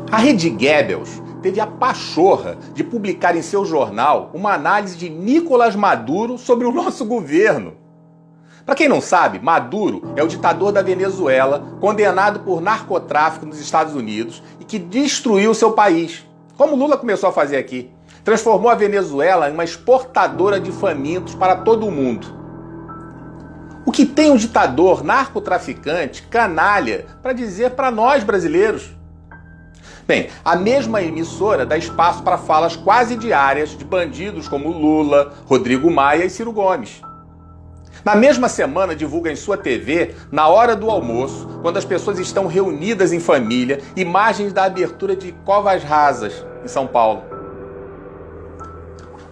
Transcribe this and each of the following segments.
A Rede Goebbels teve a pachorra de publicar em seu jornal uma análise de Nicolás Maduro sobre o nosso governo. Para quem não sabe, Maduro é o ditador da Venezuela, condenado por narcotráfico nos Estados Unidos e que destruiu seu país, como Lula começou a fazer aqui. Transformou a Venezuela em uma exportadora de famintos para todo o mundo. O que tem um ditador narcotraficante, canalha, para dizer para nós brasileiros? Bem, a mesma emissora dá espaço para falas quase diárias de bandidos como Lula, Rodrigo Maia e Ciro Gomes. Na mesma semana divulga em sua TV, na hora do almoço, quando as pessoas estão reunidas em família, imagens da abertura de covas rasas em São Paulo.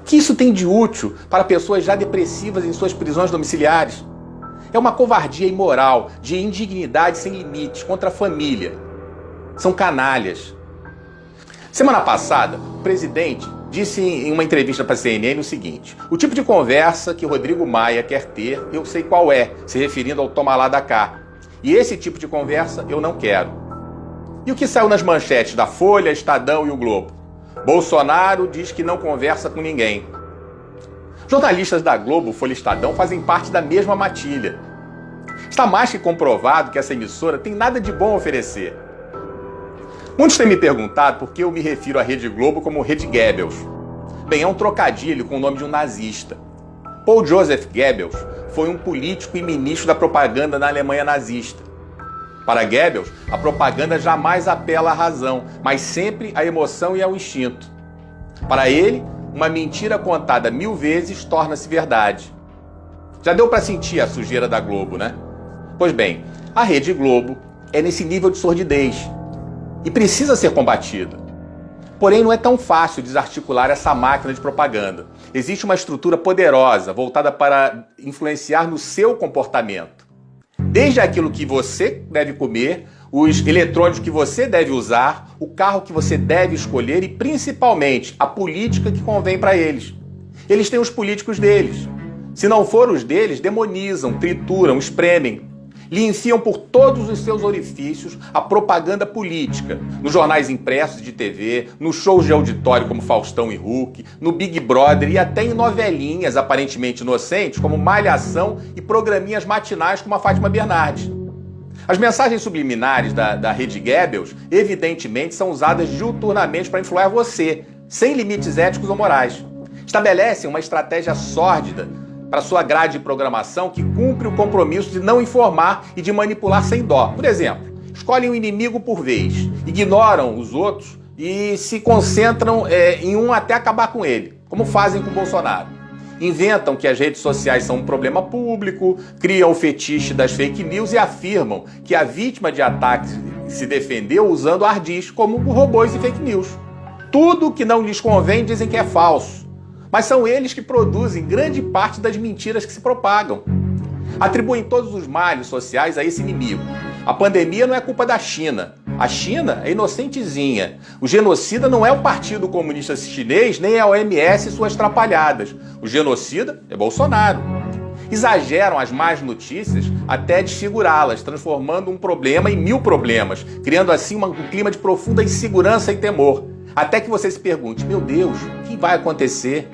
O que isso tem de útil para pessoas já depressivas em suas prisões domiciliares? É uma covardia imoral, de indignidade sem limites contra a família. São canalhas. Semana passada, o presidente disse em uma entrevista para a CNN o seguinte: o tipo de conversa que Rodrigo Maia quer ter, eu sei qual é, se referindo ao toma lá da cá. E esse tipo de conversa eu não quero. E o que saiu nas manchetes da Folha, Estadão e o Globo? Bolsonaro diz que não conversa com ninguém. Jornalistas da Globo, Folha e Estadão fazem parte da mesma matilha. Está mais que comprovado que essa emissora tem nada de bom a oferecer. Muitos têm me perguntado por que eu me refiro à Rede Globo como Rede Goebbels. Bem, é um trocadilho com o nome de um nazista. Paul Joseph Goebbels foi um político e ministro da propaganda na Alemanha nazista. Para Goebbels, a propaganda jamais apela à razão, mas sempre à emoção e ao instinto. Para ele, uma mentira contada 1000 vezes torna-se verdade. Já deu para sentir a sujeira da Globo, né? Pois bem, a Rede Globo é nesse nível de sordidez e precisa ser combatida. Porém, não é tão fácil desarticular essa máquina de propaganda. Existe uma estrutura poderosa voltada para influenciar no seu comportamento. Desde aquilo que você deve comer, os eletrônicos que você deve usar, o carro que você deve escolher e, principalmente, a política que convém para eles. Eles têm os políticos deles. Se não for os deles, demonizam, trituram, espremem. Lhe enfiam por todos os seus orifícios a propaganda política, nos jornais impressos de TV, nos shows de auditório como Faustão e Hulk, no Big Brother e até em novelinhas aparentemente inocentes como Malhação e programinhas matinais como a Fátima Bernardes. As mensagens subliminares da Rede Goebbels, evidentemente, são usadas diuturnamente para influenciar você, sem limites éticos ou morais. Estabelecem uma estratégia sórdida para sua grade de programação que cumpre o compromisso de não informar e de manipular sem dó. Por exemplo, escolhem um inimigo por vez, ignoram os outros e se concentram em um até acabar com ele, como fazem com Bolsonaro. Inventam que as redes sociais são um problema público, criam o fetiche das fake news e afirmam que a vítima de ataques se defendeu usando ardis como robôs e fake news. Tudo que não lhes convém dizem que é falso. Mas são eles que produzem grande parte das mentiras que se propagam. Atribuem todos os males sociais a esse inimigo. A pandemia não é culpa da China. A China é inocentezinha. O genocida não é o Partido Comunista Chinês, nem a OMS e suas trapalhadas. O genocida é Bolsonaro. Exageram as más notícias até desfigurá-las, transformando um problema em 1000 problemas, criando assim um clima de profunda insegurança e temor. Até que você se pergunte, meu Deus, o que vai acontecer?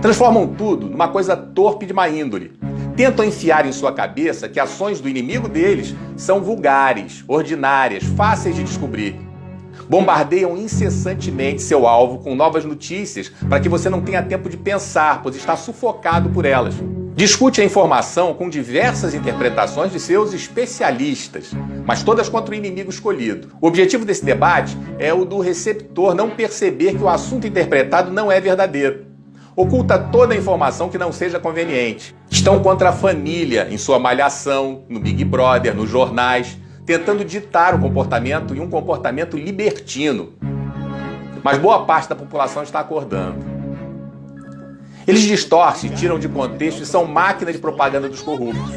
Transformam tudo numa coisa torpe de má índole. Tentam enfiar em sua cabeça que ações do inimigo deles são vulgares, ordinárias, fáceis de descobrir. Bombardeiam incessantemente seu alvo com novas notícias para que você não tenha tempo de pensar, pois está sufocado por elas. Discute a informação com diversas interpretações de seus especialistas, mas todas contra o inimigo escolhido. O objetivo desse debate é o do receptor não perceber que o assunto interpretado não é verdadeiro. Oculta toda a informação que não seja conveniente. Estão contra a família, em sua malhação, no Big Brother, nos jornais, tentando ditar o comportamento e um comportamento libertino. Mas boa parte da população está acordando. Eles distorcem, tiram de contexto e são máquina de propaganda dos corruptos.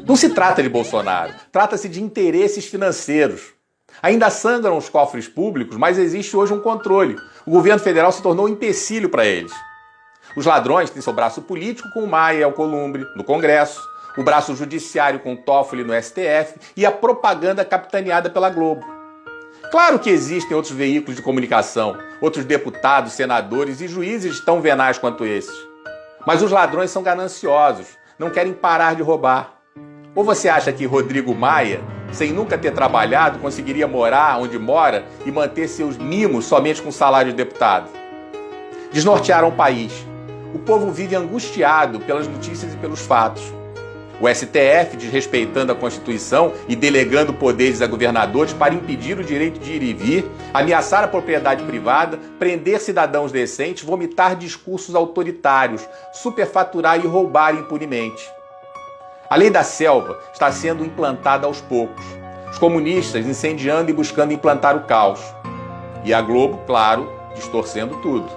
Não se trata de Bolsonaro, trata-se de interesses financeiros. Ainda sangram os cofres públicos, mas existe hoje um controle. O governo federal se tornou um empecilho para eles. Os ladrões têm seu braço político com o Maia e Alcolumbre no Congresso, o braço judiciário com o Toffoli no STF e a propaganda capitaneada pela Globo. Claro que existem outros veículos de comunicação, outros deputados, senadores e juízes tão venais quanto esses. Mas os ladrões são gananciosos, não querem parar de roubar. Ou você acha que Rodrigo Maia, sem nunca ter trabalhado, conseguiria morar onde mora e manter seus mimos somente com salário de deputado? Desnortearam o país. O povo vive angustiado pelas notícias e pelos fatos. O STF, desrespeitando a Constituição e delegando poderes a governadores para impedir o direito de ir e vir, ameaçar a propriedade privada, prender cidadãos decentes, vomitar discursos autoritários, superfaturar e roubar impunemente. A lei da selva está sendo implantada aos poucos. Os comunistas incendiando e buscando implantar o caos. E a Globo, claro, distorcendo tudo.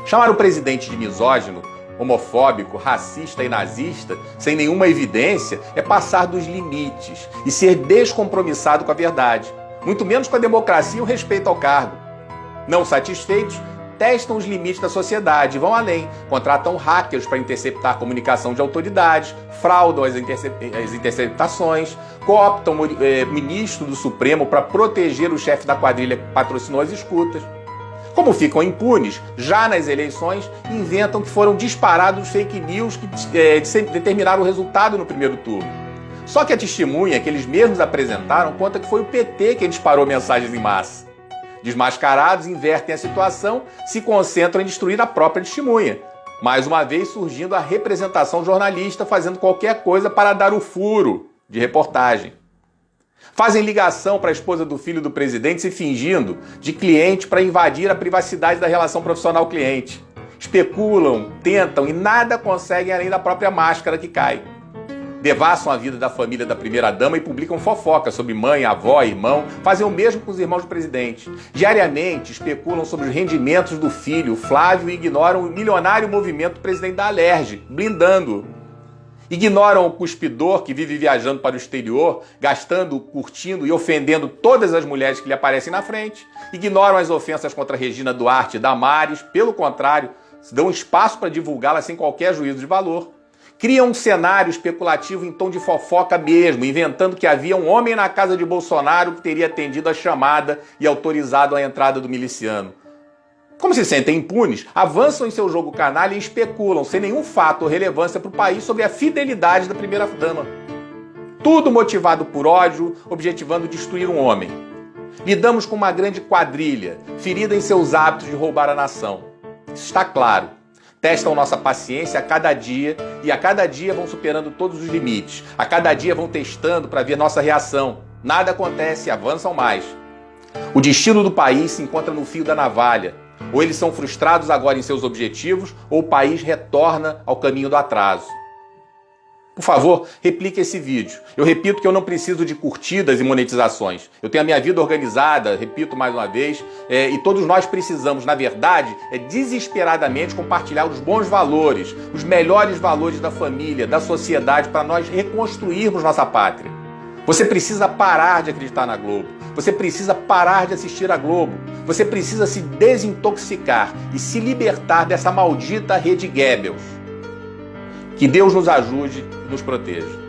Chamar o presidente de misógino, homofóbico, racista e nazista, sem nenhuma evidência, é passar dos limites e ser descompromissado com a verdade, muito menos com a democracia e o respeito ao cargo. Não satisfeitos, testam os limites da sociedade e vão além, contratam hackers para interceptar a comunicação de autoridades, fraudam as interceptações, cooptam o ministro do Supremo para proteger o chefe da quadrilha que patrocinou as escutas. Como ficam impunes, já nas eleições, inventam que foram disparados fake news que determinaram o resultado no primeiro turno. Só que a testemunha que eles mesmos apresentaram conta que foi o PT quem disparou mensagens em massa. Desmascarados, invertem a situação, se concentram em destruir a própria testemunha. Mais uma vez surgindo a representação jornalista fazendo qualquer coisa para dar o furo de reportagem. Fazem ligação para a esposa do filho do presidente se fingindo de cliente para invadir a privacidade da relação profissional-cliente. Especulam, tentam e nada conseguem além da própria máscara que cai. Devassam a vida da família da primeira-dama e publicam fofocas sobre mãe, avó, irmão. Fazem o mesmo com os irmãos do presidente. Diariamente especulam sobre os rendimentos do filho, Flávio, e ignoram o milionário movimento do presidente da Alerj, blindando-o. Ignoram o cuspidor que vive viajando para o exterior, gastando, curtindo e ofendendo todas as mulheres que lhe aparecem na frente. Ignoram as ofensas contra Regina Duarte e Damares, pelo contrário, dão espaço para divulgá-las sem qualquer juízo de valor. Criam um cenário especulativo em tom de fofoca mesmo, inventando que havia um homem na casa de Bolsonaro que teria atendido a chamada e autorizado a entrada do miliciano. Como se sentem impunes, avançam em seu jogo canalha e especulam, sem nenhum fato ou relevância para o país, sobre a fidelidade da primeira-dama. Tudo motivado por ódio, objetivando destruir um homem. Lidamos com uma grande quadrilha, ferida em seus hábitos de roubar a nação. Isso está claro. Testam nossa paciência a cada dia e a cada dia vão superando todos os limites. A cada dia vão testando para ver nossa reação. Nada acontece e avançam mais. O destino do país se encontra no fio da navalha. Ou eles são frustrados agora em seus objetivos, ou o país retorna ao caminho do atraso. Por favor, replique esse vídeo. Eu repito que eu não preciso de curtidas e monetizações. Eu tenho a minha vida organizada, repito mais uma vez, e todos nós precisamos, na verdade, desesperadamente compartilhar os bons valores, os melhores valores da família, da sociedade, para nós reconstruirmos nossa pátria. Você precisa parar de acreditar na Globo. Você precisa parar de assistir a Globo. Você precisa se desintoxicar e se libertar dessa maldita rede Goebbels. Que Deus nos ajude e nos proteja.